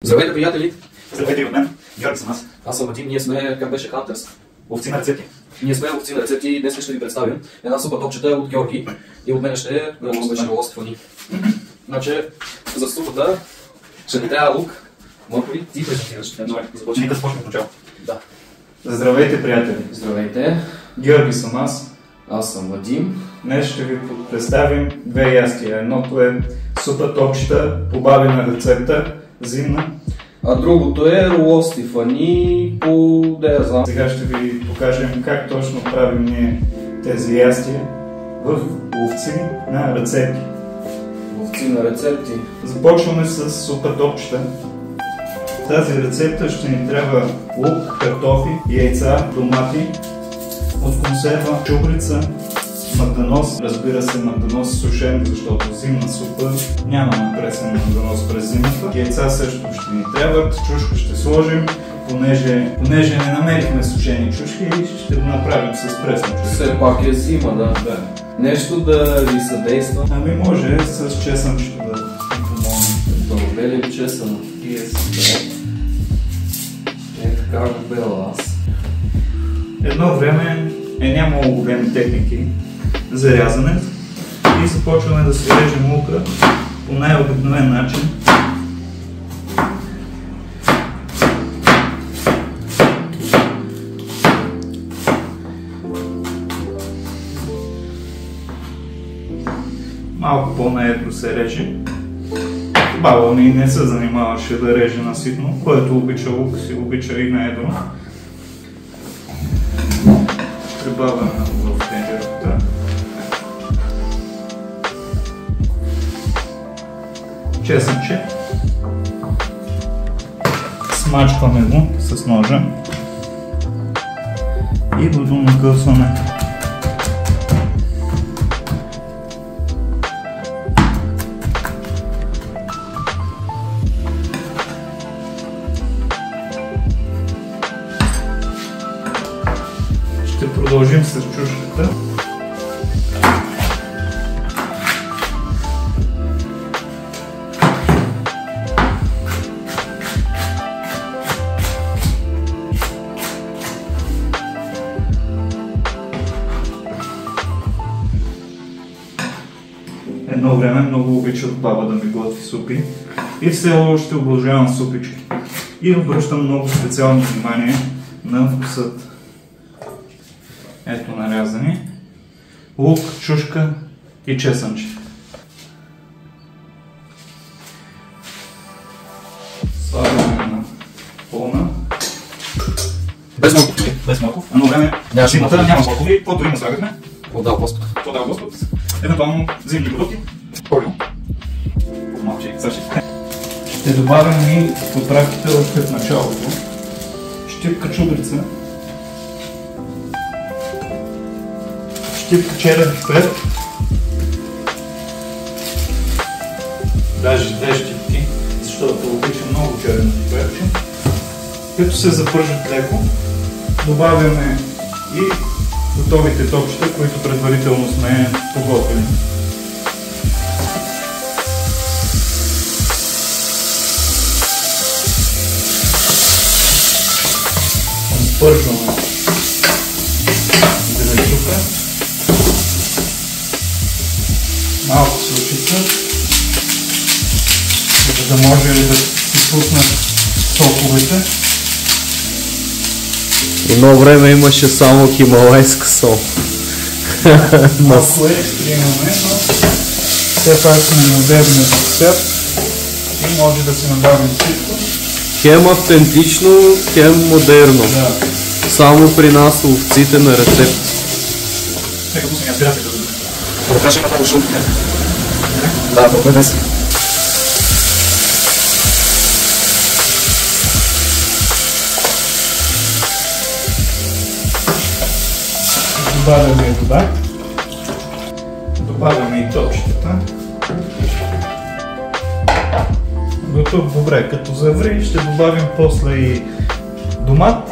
Здравейте, приятели! Здравейте и от мен, Георги съм аз. Аз съм Вадим, ние сме, как беше, Hunters? Ловци на рецепти. Ние сме ловци на рецепти и днес ще ви представим една супер топчета от Георги и от мен ще е ролост Фани. Значи, за супата ще ни трябва лук, моркови, ти презентираш. Добре, започнем да започнем от начало. Да. Здравейте, приятели! Здравейте! Георги съм аз. Аз съм Вадим. Днес ще ви представим две ястия. Едното е супа топчета, побавена рецепта, зимна. А другото е ролост Фани по знам. Сега ще ви покажем как точно правим ние тези ястия в ловци на рецепти. Ловци на рецепти. Започваме с супа топчета. В тази рецепта ще ни трябва лук, картофи, яйца, домати, от консерва, чубрица, магданоз, разбира се магданоз сушен, защото зимна супа няма напресен магданоз през зимата. Яйца също ще ни трябват, чушка ще сложим, понеже не намерихме сушени чушки и ще го направим с пресно чушка. Все пак е зима, да. Нещо да ви съдейства. Ами може с чесънчето да помогнем. Добре ли чесън? Така го бела аз. Едно време е нямало големи техники за рязане и започваме да си режем лука по най-обикновен начин. Малко по-наедро се реже. Баба ми не се занимаваше да реже наситно, който обича лук си обича и наедро. Прибавяме в тенджерата. Чесънче. Смачкваме го с ножа и го накъсваме. Ще продължим с чушката. Едно време много обичат баба да ми готви супи и все още обожавам супички. И обръщам много специално внимание на вкусът. Ето нарязани. Лук, чушка и чесънче. Слагаме на пълна. Без моркови. Без морков. Едно време зимата няма моркови. Каквото има слагахме. Отдал Господ. Това дава Господ. Евентуално зимни продукти. Олио. По-малче. Ще добавим и подправките още в началото. Щипка чубрица. Щипка черен пипер. Даже две щипки, защото обичам много черен пиперче. Като се запържат леко, добавяме и готовите топчета, които предварително сме подготвили. Спържваме зеленчука, малко сълчица, за да може да изпуснат соковете. Едно време имаше само хималайска сол. Малко имаме, но все пак сме модерни свят и може да си набавим всичко. Хем автентично, хем модерно. Да. Само при нас ловците на рецепти. Нека пуснем аспирация да бъде. Да кажем много шум. Да, добре си. Добавяме вода. Добавяме и топчетата. До тук добре, като заври ще добавим после и домат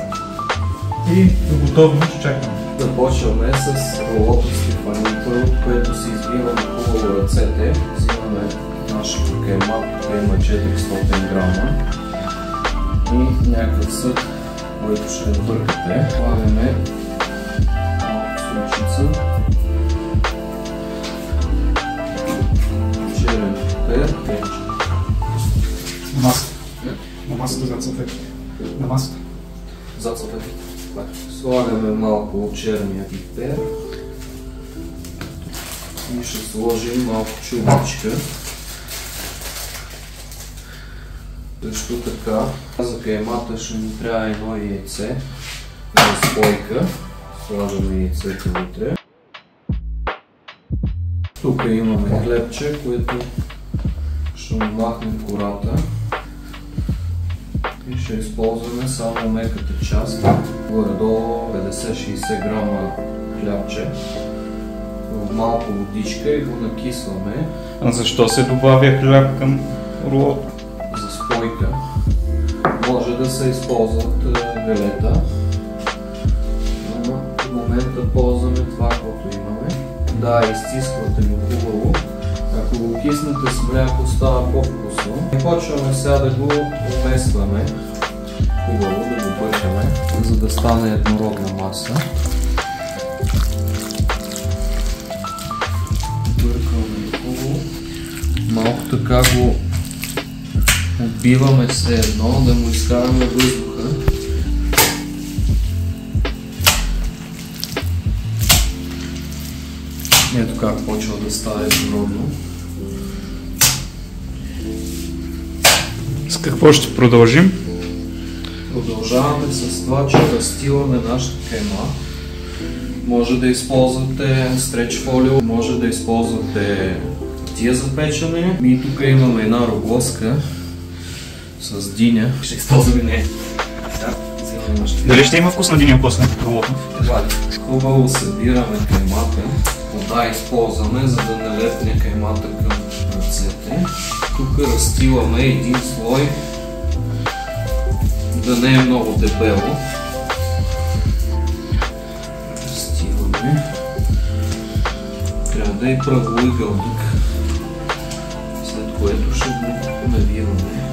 и до готовност чакаме. Започваме с ролото Фани, което си извиваме хубаво ръцете. Взимаме нашата кайма, тук има 400 грама. и някакъв съд, който ще бъркате. Слагаме малко солчица, черен пипер, На масата. На масата зад салфетките. На масата. зад салфетките. Слагаме малко черния пипер и ще сложим малко чубичка. Също така, за каймата ще ни трябва едно яйце на спойка. Слагаме яйцето вътре. Тук имаме хлебче, което ще му махнем кората и ще използваме само меката част. Горе-долу 50-60 грама хлябче в малко водичка и го накисваме. А защо се добавя хляб към рулото? За спойка. Може да се използват галета, но в момента ползваме това, което имаме. Да, изстисквате го хубаво. Ако го киснете с мляко, става по-вкусно. И почваме сега да го умесваме. Хубаво да го бъркаме, за да стане еднородна маса. Бъркаме хубаво. Малко така го отбиваме все едно, да му изкараме въздуха. Ето как почва да става еднородно. С какво ще продължим? Продължаваме с това, че разстиламе нашата кайма. Може да използвате стреч фолио, може да използвате тия за печене. И тук имаме една роглоска с диня. Ще използваме нея. Дали ще има вкус на диня после рулото? Хубаво събираме каймата. Вода използваме, за да не лепне каймата към ръцете. Тук разстиламе един слой, да не е много дебело. Разстиламе. Трябва да е правоъгълник, след което ще го навиваме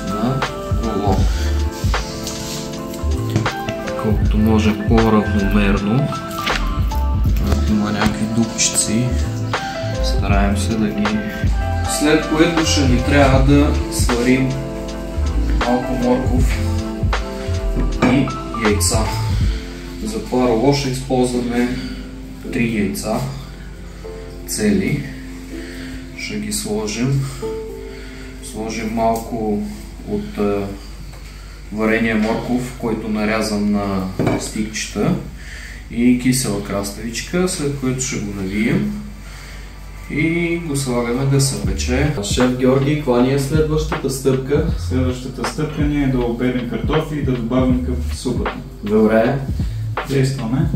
на руло. Колкото може по-равномерно. Ако има някакви дупчици, стараем се да ги... След което ще ни трябва да сварим малко морков и яйца. За това руло ще използваме 3 яйца цели. Ще ги сложим. Сложим малко от варения морков, който нарязам на стикчета, и кисела краставичка, след което ще го навием и го слагаме да се пече. Шеф Георги, каква ни е следващата стъпка? Следващата стъпка ни е да оберем картофи и да добавим към супата. Добре. Действаме.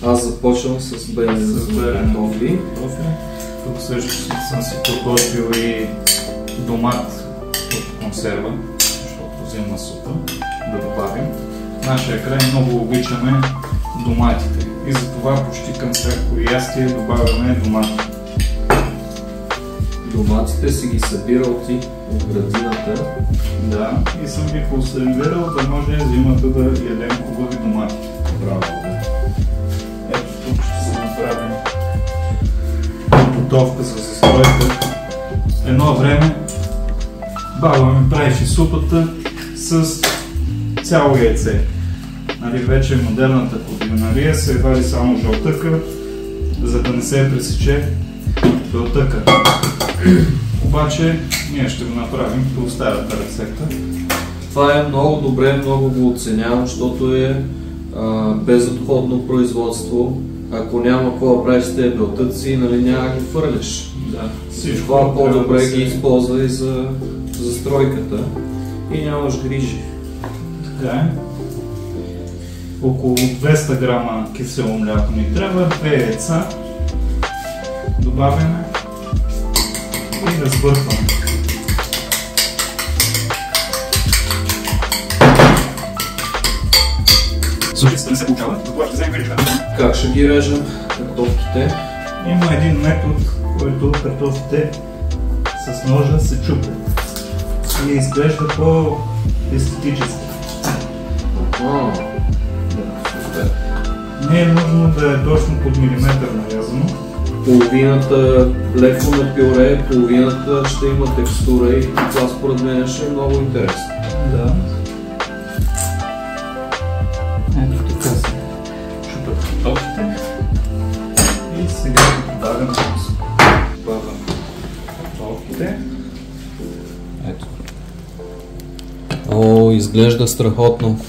Аз започвам с берем картофи. Тук също съм си подготвил и домат от консерва, защото зимна супа, да добавим. В нашия край много обичаме доматите и затова почти към всяко ястие добавяме домат. Доматите си ги събирал ти от градината. Да, и съм ги консервирал, да може зимата да ядем хубави домати. Браво, да. Ето тук ще се направим подготовка за застройка. Едно време баба ми правеше супата с цяло яйце. Нали, вече модерната кулинария се вади само жълтъка, за да не се пресече белтъка. Обаче ние ще го направим по старата рецепта. Това е много добре, много го оценявам, защото е безотходно производство. Ако няма какво да правиш с тези белтъци, нали, няма да ги фърляш. Да. Това по-добре ги използва и за застройката и нямаш грижи. Така е. Около 200 грама кисело мляко ни трябва, 2 яйца. Добавяме и разбъркваме. Слушайте, не се получава, това ще вземем грижа. Как ще ги режем картофките? Има един метод, който картофите с ножа се чупят. И изглежда естетически. Супер. Не е нужно да е точно под милиметър нарязано. Половината леко на пюре, половината ще има текстура и това според мен ще е много интересно. Да. Ето така се шупат картофите. И сега добавям картофите. Ето. О, изглежда страхотно.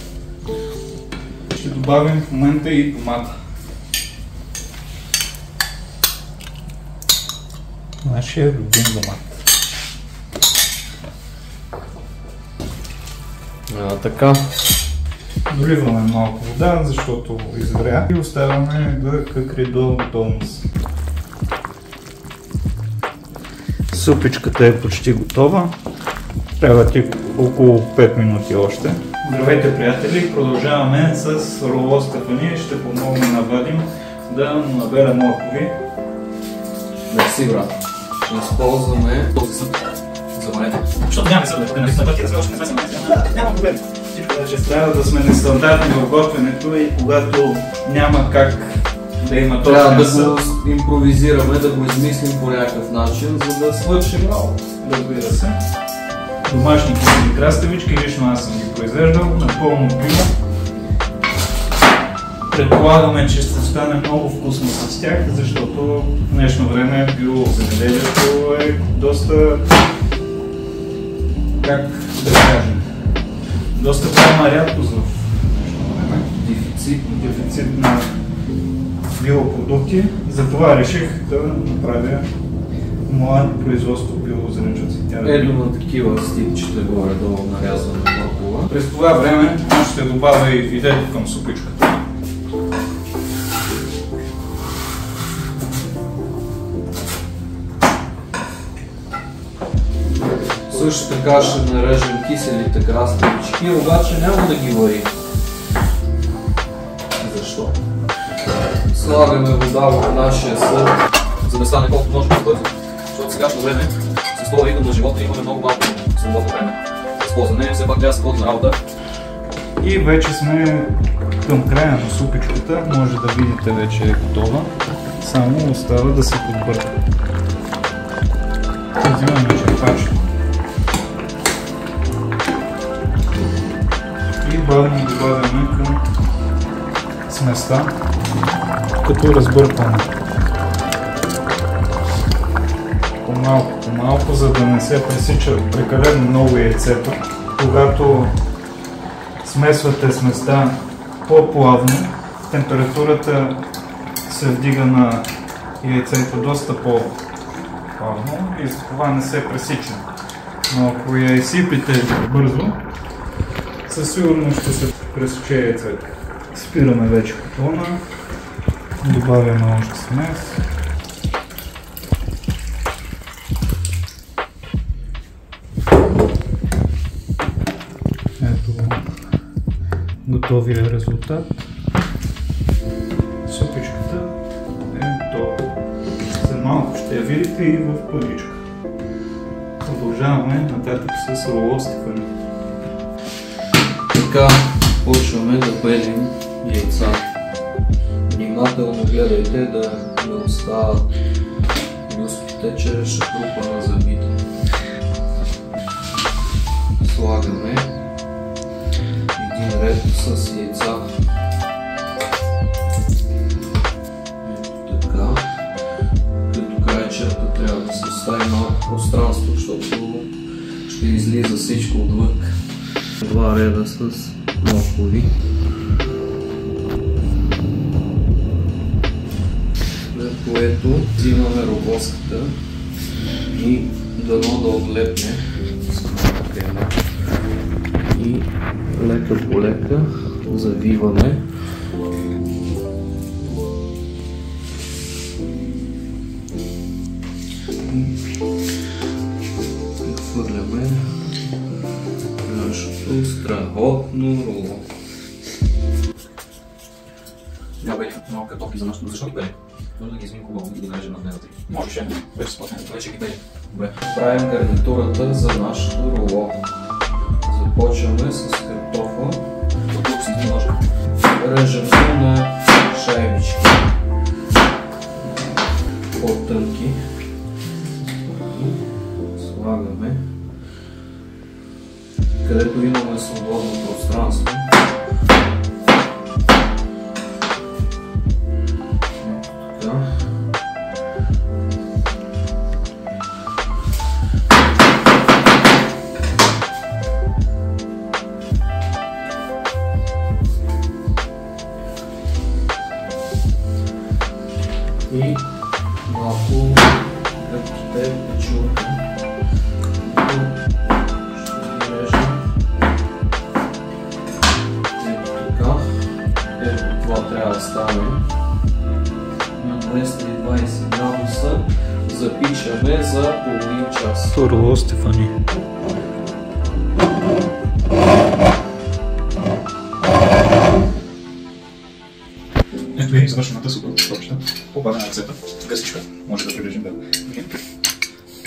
Ще добавим в момента и томата. Нашия любим томат. Така. Доливаме малко вода, защото изгря и оставяме да къкри до готовност. Супичката е почти готова. Трябва ти около 5 минути още. Здравейте, приятели! Продължаваме с роло Стефани. Ще помогна на Вадим да набере моркови. Мерси, брат. Ще използваме този съд за варение. Защото няма съд, да не са пъти, защото не сме няма проблем. Всичко вече трябва да сме нестандартни в готвенето и когато няма как да има точен трябва съд. да го импровизираме, да го измислим по някакъв начин, за да свършим работа. Разбира се. Домашни кисели краставички, лично аз съм ги произвеждал, напълно био. Предполагаме, че ще стане много вкусно с тях, защото в днешно време биоземеделието е доста, как да кажем, доста голяма рядкост в днешно време. Дефицит на биопродукти. Затова реших да направя младо производство биозеленчуци. Ето на такива стипчета горе-долу нарязваме моркова. През това време аз ще добавя и филето към супичката. Също така ще нарежем киселите краставички, обаче няма да ги варим. Защо? Слагаме вода в нашия съд, за да стане колкото може по-бързо. Защото в сегашно време с това ритъм на живота имаме много малко свободно време. Използване, все пак трябва да се ходи на работа. И вече сме към края на супичката. Може да видите, вече е готова. Само остава да се подбърка. Взимаме черпач. И бавно добавяме към сместа, като разбъркваме. По-малко, за да не се пресича прекалено много яйцето. Когато смесвате сместа по-плавно, температурата се вдига на яйцето доста по-плавно и за това не се пресича. Но ако я изсипите бързо, със сигурност ще се пресече яйцето. Спираме вече котлона, добавяме още смес. Готовия резултат. Супичката е готова. След малко ще я видите и в пъдичка. Продължаваме нататък с роло Стефани. Така почваме да белим яйца. Внимателно гледайте да не остават люските, че ще трупа на зъбите. Слагаме един ред с яйца. Ето така. Като край черта трябва да се остави малко пространство, защото ще излиза всичко отвън. Два реда с моркови. След което взимаме робоската и дано да отлепне с малко крема. И лека по лека завиваме. И хвърляме нашето страхотно роло. Сега бели малко картофи за нашето. Защо ги бели? Може да ги извиним хубаво и да ги нарежем на дневната. Можеше. Вече спочнем. Вече ги бели. Добре. Правим гарнитурата за нашето роло. Почваме с картофа. Тук си може. Режем на шайбички. По-тънки. Слагаме. Където имаме свободно пространство. Така. И малко кръпките печурки. Ще ги режем. Ето така. Ето това трябва да стане на 220 градуса. Запичаме за половин час. Здорово, Стефани. Ето е завършената супер топчета. Попадане на ръцете. Гъсичка. Може да приближим да.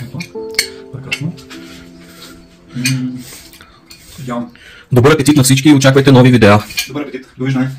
Ето. Прекрасно. Идеално. Добър апетит на всички и очаквайте нови видеа. Добър апетит. Довиждане.